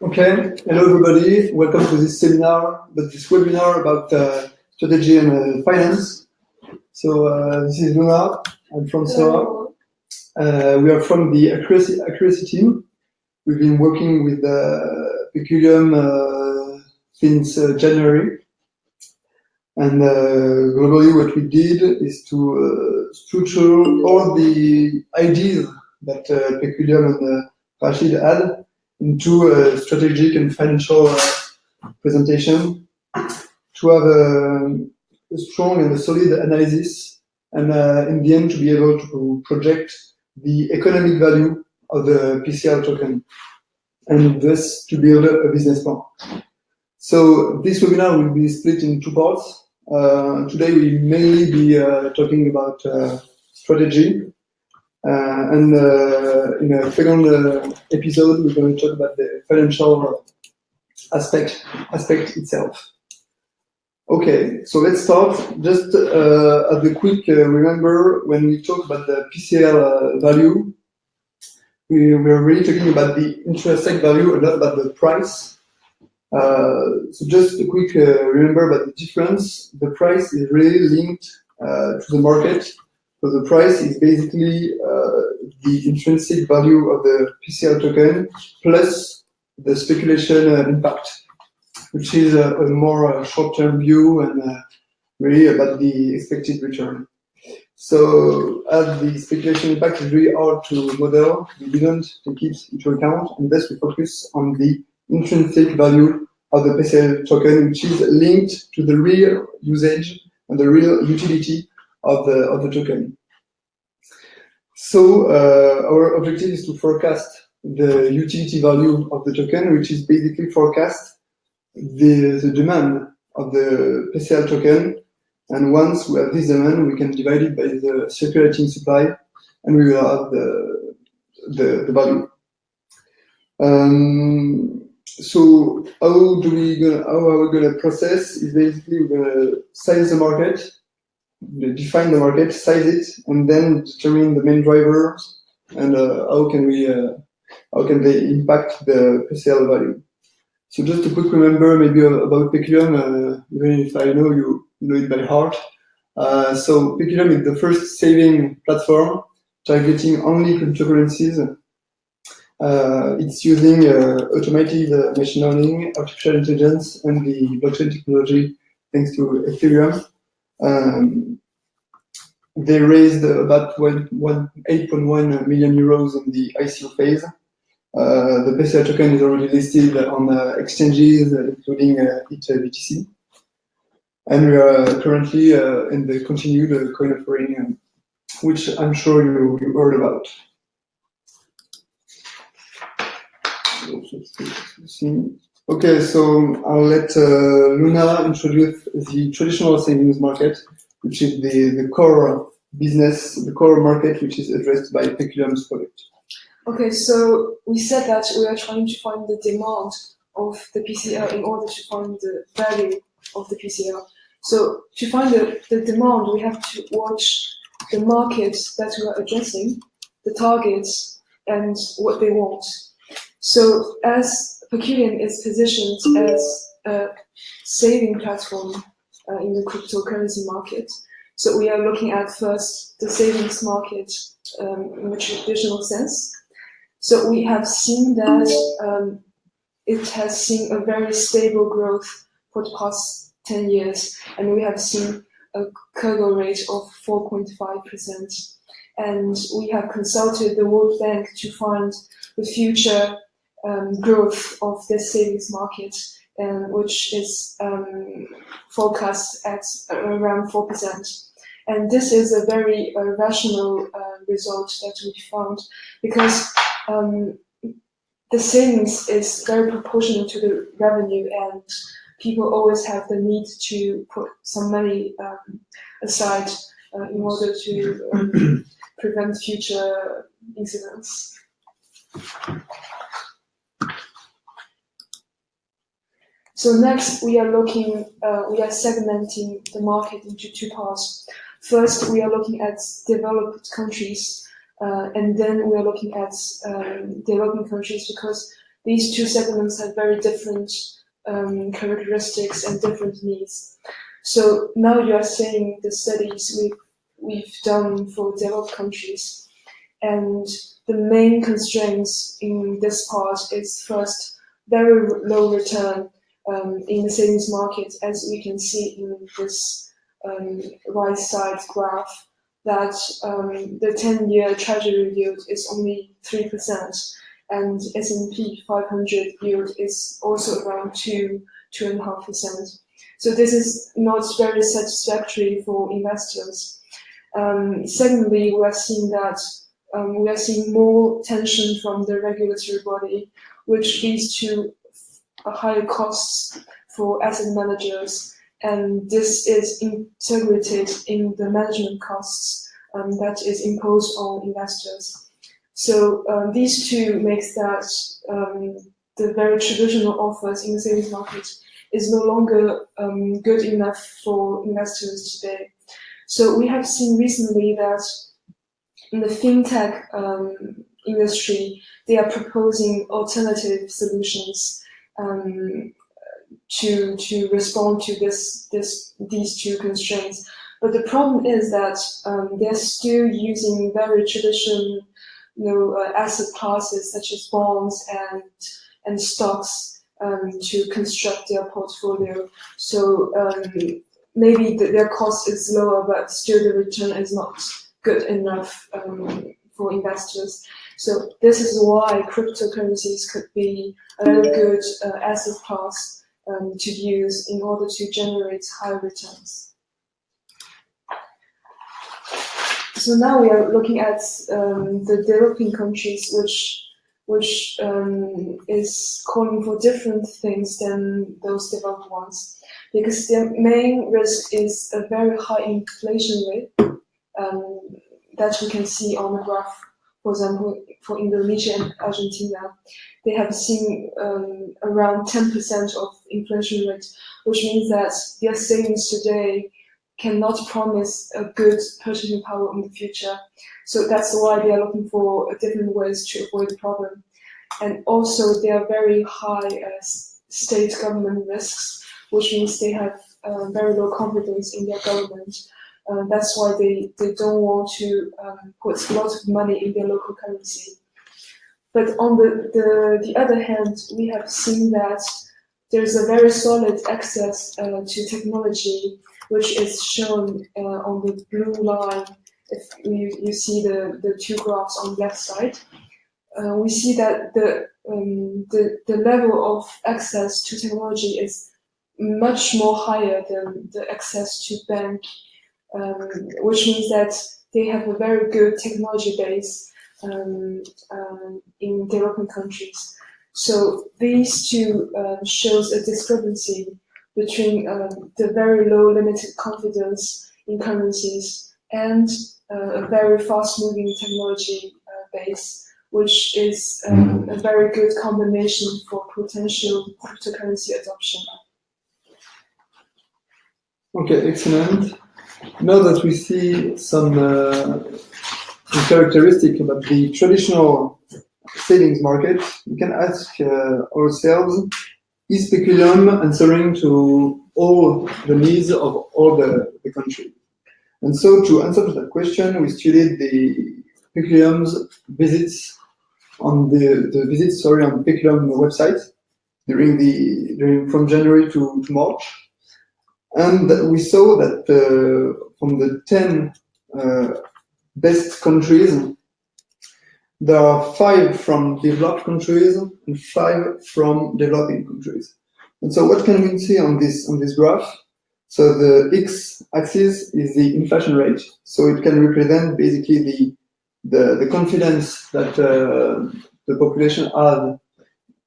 Okay, hello everybody. Welcome to this seminar, this webinar about strategy and finance. So this is Luna. I'm from SOA. We are from the AIXVE team. We've been working with Peculium since January. And globally what we did is to structure all the ideas that Peculium and Rashid had into a strategic and financial presentation to have a strong and a solid analysis and in the end to be able to project the economic value of the PCL token and thus to build a business plan. So this webinar will be split in two parts. Today we will mainly be talking about strategy. And in a second episode, we're going to talk about the financial aspect itself. Okay, so let's start. Just as a quick remember, when we talk about the PCL value, we're really talking about the intrinsic value and not about the price. So just a quick remember about the difference. The price is really linked to the market. So the price is basically the intrinsic value of the PCL token plus the speculation impact, which is a more short-term view and really about the expected return. So as the speculation impact is really hard to model, we didn't take it into account, and thus we focus on the intrinsic value of the PCL token, which is linked to the real usage and the real utility of the token. So our objective is to forecast the utility value of the token, which is basically forecast the demand of the PCL token. And once we have this demand, we can divide it by the circulating supply, and we will have the value. So how are we gonna process? Is basically we're gonna size the market, define the market, size it, and then determine the main drivers and how can they impact the PCL value. So just a quick remember maybe about Peculium, even if I know you know it by heart. So Peculium is the first saving platform targeting only cryptocurrencies. It's using automated machine learning, artificial intelligence, and the blockchain technology thanks to Ethereum. They raised about 8.1 million euros in the ICO phase. The PCL token is already listed on exchanges, including BTC. And we are currently in the continued coin offering, which I'm sure you heard about. Okay, so I'll let Luna introduce the traditional savings market, which is the core business, the core market, which is addressed by Peculium's product. Okay, so we said that we are trying to find the demand of the PCL in order to find the value of the PCL. So to find the demand, we have to watch the markets that we are addressing, the targets, and what they want. So as Peculium is positioned as a saving platform in the cryptocurrency market, so we are looking at first the savings market in a traditional sense. So we have seen that it has seen a very stable growth for the past 10 years, and we have seen a CAGR rate of 4.5%. And we have consulted the World Bank to find the future growth of the savings market, which is forecast at around 4%. And this is a very rational result that we found, because the savings is very proportional to the revenue, and people always have the need to put some money aside in order to prevent future incidents. So next, we are segmenting the market into two parts. First, we are looking at developed countries, and then we are looking at developing countries, because these two segments have very different characteristics and different needs. So now you are seeing the studies we've done for developed countries, and the main constraints in this part is first very low return in the savings market, as we can see in this right side graph, that the 10-year treasury yield is only 3%, and S&P 500 yield is also around 2.5%. So this is not very satisfactory for investors. Secondly, we are seeing more tension from the regulatory body, which leads to higher costs for asset managers, and this is integrated in the management costs that is imposed on investors. So these two makes that the very traditional offers in the savings market is no longer good enough for investors today. So we have seen recently that in the fintech industry, they are proposing alternative solutions to respond to these two constraints. But the problem is that they're still using very traditional asset classes such as bonds and stocks to construct their portfolio. So maybe their cost is lower, but still the return is not good enough for investors. So this is why cryptocurrencies could be a very good asset class to use in order to generate high returns. So now we are looking at the developing countries, which is calling for different things than those developed ones, because their main risk is a very high inflation rate that we can see on the graph. For example, for Indonesia and Argentina, they have seen around 10% of inflation rate, which means that their savings today cannot promise a good purchasing power in the future. So that's why they are looking for different ways to avoid the problem. And also, there are very high state government risks, which means they have very low confidence in their government. That's why they don't want to put a lot of money in their local currency. But on the other hand, we have seen that there's a very solid access to technology, which is shown on the blue line. If you see the two graphs on the left side, we see that the level of access to technology is much more higher than the access to bank, which means that they have a very good technology base in developing countries. So these two shows a discrepancy between the very low limited confidence in currencies and a very fast-moving technology base, which is a very good combination for potential cryptocurrency adoption. Okay, excellent. Now that we see some characteristic about the traditional savings market, we can ask ourselves, is Peculium answering to all the needs of all the country? And so to answer to that question, we studied the Peculium's visits on the visits on the Peculium website from January to March. And we saw that from the 10 best countries, there are 5 from developed countries and 5 from developing countries. And so what can we see on this graph? So the x-axis is the inflation rate. So it can represent basically the confidence that the population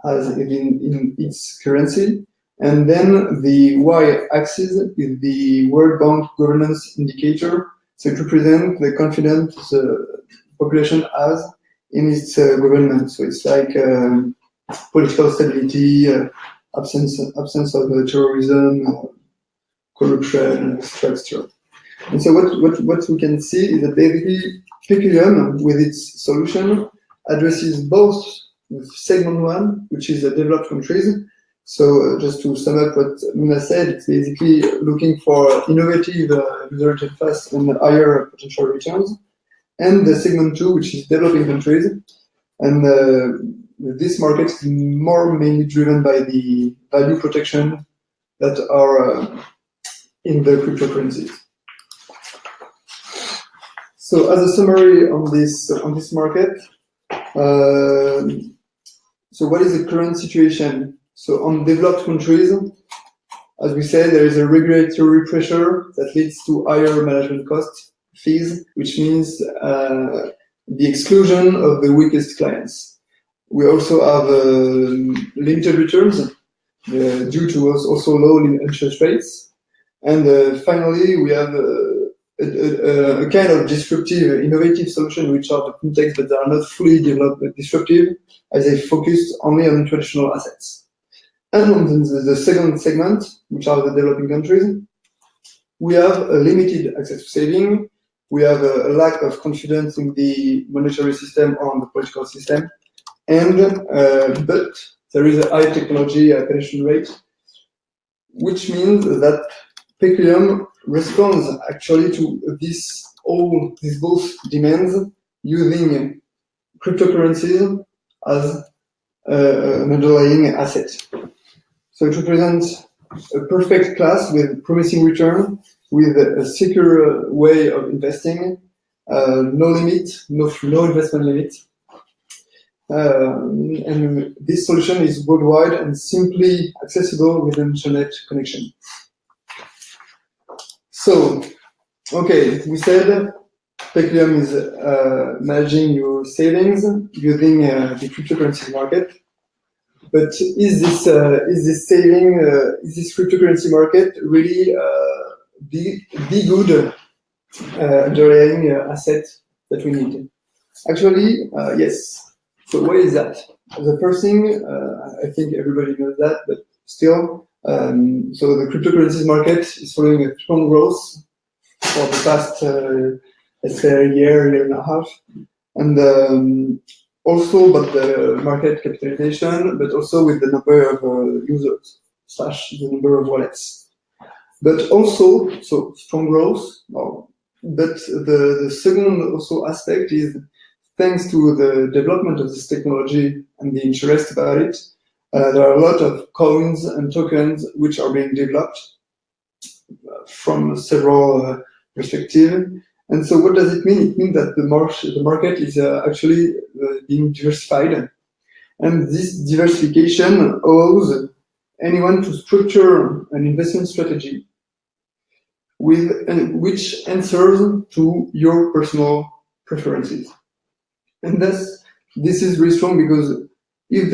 has in its currency. And then the y-axis is the World Bank governance indicator. So it represents the confidence the population has in its government. So it's like political stability, absence of terrorism, corruption, structure. And so what we can see is that basically Peculium, with its solution, addresses both segment 1, which is developed countries. So just to sum up what Luna said, it's basically looking for innovative user interface and higher potential returns. And the segment 2, which is developing countries. And this market is more mainly driven by the value protection that are in the cryptocurrencies. So as a summary on this market, so what is the current situation? So on developed countries, as we said, there is a regulatory pressure that leads to higher management costs, fees, which means the exclusion of the weakest clients. We also have limited returns due to also low interest rates. And finally, we have a kind of disruptive, innovative solution, which are the fintechs, but they are not fully developed, but disruptive, as they focus only on traditional assets. And on the second segment, which are the developing countries, we have a limited access to saving. We have a lack of confidence in the monetary system or on the political system. And but there is a high technology penetration rate, which means that Peculium responds actually to these both demands using cryptocurrencies as an underlying asset. So it represents a perfect class with promising return, with a secure way of investing, no limit, no investment limit. And this solution is worldwide and simply accessible with an internet connection. So, okay, we said Peculium is managing your savings using the cryptocurrency market. But is this cryptocurrency market really the good underlying asset that we need? Actually, yes. So why is that? The first thing, I think everybody knows that, but still, so the cryptocurrencies market is following a strong growth for the past, let's say, a year and a half. And also, but the market capitalization, but also with the number of users / the number of wallets. But also, so strong growth. But the second also aspect is, thanks to the development of this technology and the interest about it, there are a lot of coins and tokens which are being developed from several perspectives. And so what does it mean? It means that the market is actually being diversified. And this diversification allows anyone to structure an investment strategy which answers to your personal preferences. And thus, this is really strong because if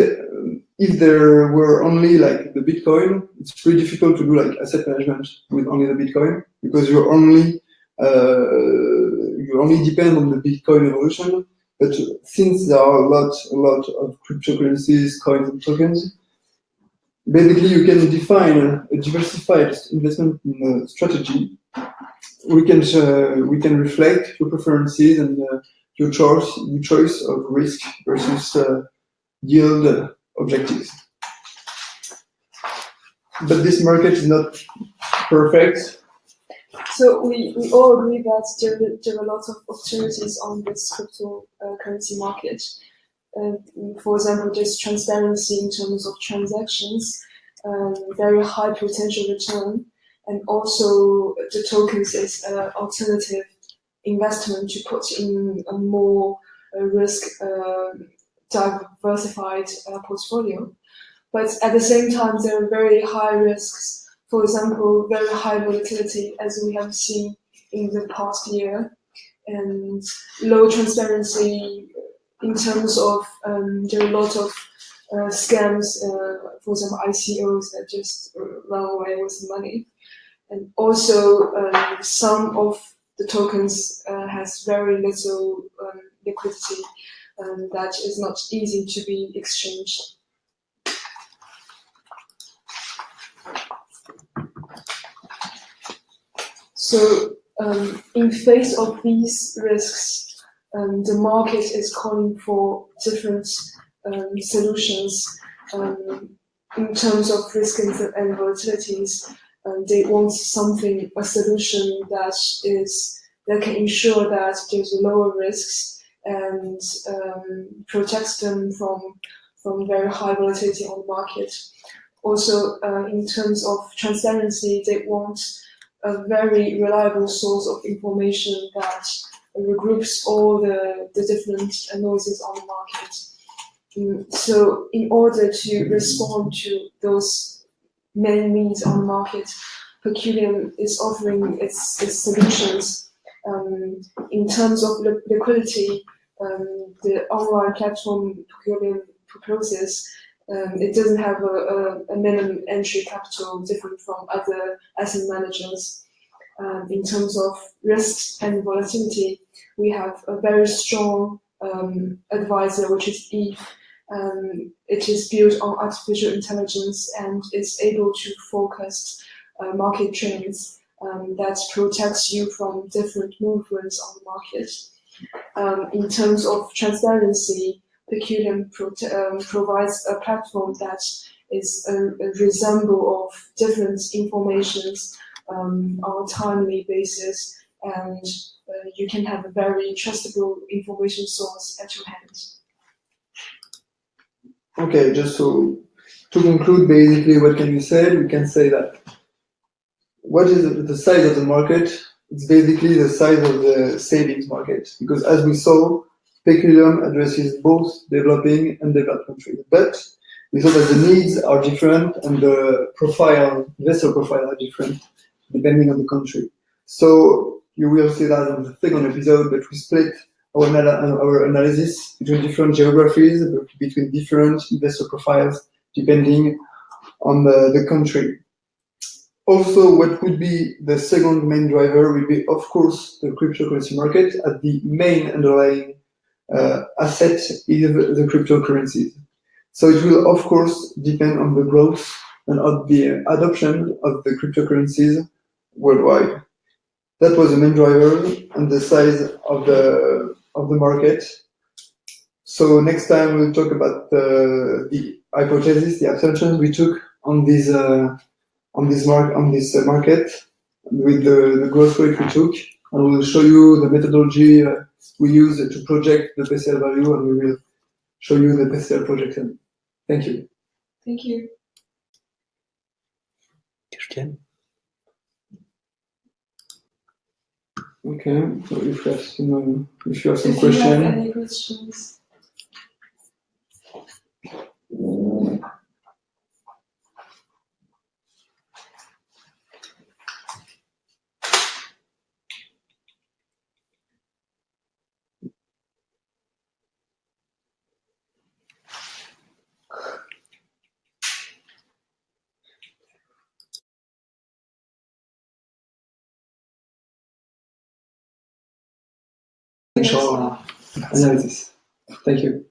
there were only like the Bitcoin, it's really difficult to do like asset management with only the Bitcoin, because you only depend on the Bitcoin evolution. But since there are a lot of cryptocurrencies, coins, and tokens, basically you can define a diversified investment strategy. We can reflect your preferences and your choice of risk versus yield objectives. But this market is not perfect. So we all agree that there are lots of opportunities on this cryptocurrency market. For example, there's transparency in terms of transactions, very high potential return, and also the tokens is an alternative investment to put in a more risk diversified portfolio. But at the same time, there are very high risks. For example, very high volatility, as we have seen in the past year, and low transparency in terms of there are a lot of scams, for example, ICOs that just run away with money. And also, some of the tokens has very little liquidity, that is not easy to be exchanged. So, in face of these risks, the market is calling for different solutions in terms of risk and volatilities. They want a solution that can ensure that there's lower risks and protects them from very high volatility on the market. Also, in terms of transparency, they want a very reliable source of information that regroups all the different noises on the market. So in order to respond to those main needs on the market, Peculium is offering its solutions. In terms of liquidity, the online platform Peculium proposes, it doesn't have a minimum entry capital different from other asset managers. In terms of risk and volatility, we have a very strong advisor, which is AIXVE. It is built on artificial intelligence and is able to forecast market trends that protects you from different movements on the market. In terms of transparency, Peculium provides a platform that is a resemble of different informations on a timely basis, and you can have a very trustable information source at your hand. Okay, just so to conclude, basically, what can you say? We can say that what is the size of the market? It's basically the size of the savings market, because as we saw, Peculium addresses both developing and developed countries. But we saw that the needs are different and the investor profile are different depending on the country. So you will see that on the second episode, but we split our analysis between different geographies, between different investor profiles, depending on the country. Also, what would be the second main driver will be, of course, the cryptocurrency market, as the main underlying asset is the cryptocurrencies. So it will, of course, depend on the growth and on the adoption of the cryptocurrencies worldwide. That was the main driver and the size of the market. So next time we'll talk about the hypothesis, the assumptions we took on this market with the growth rate we took, and we'll show you the methodology we use to project the PCL value, and we will show you the PCL projection. Thank you. Thank you. Question? Okay, so if you have some questions. If you have any questions. Analysis. Thank you.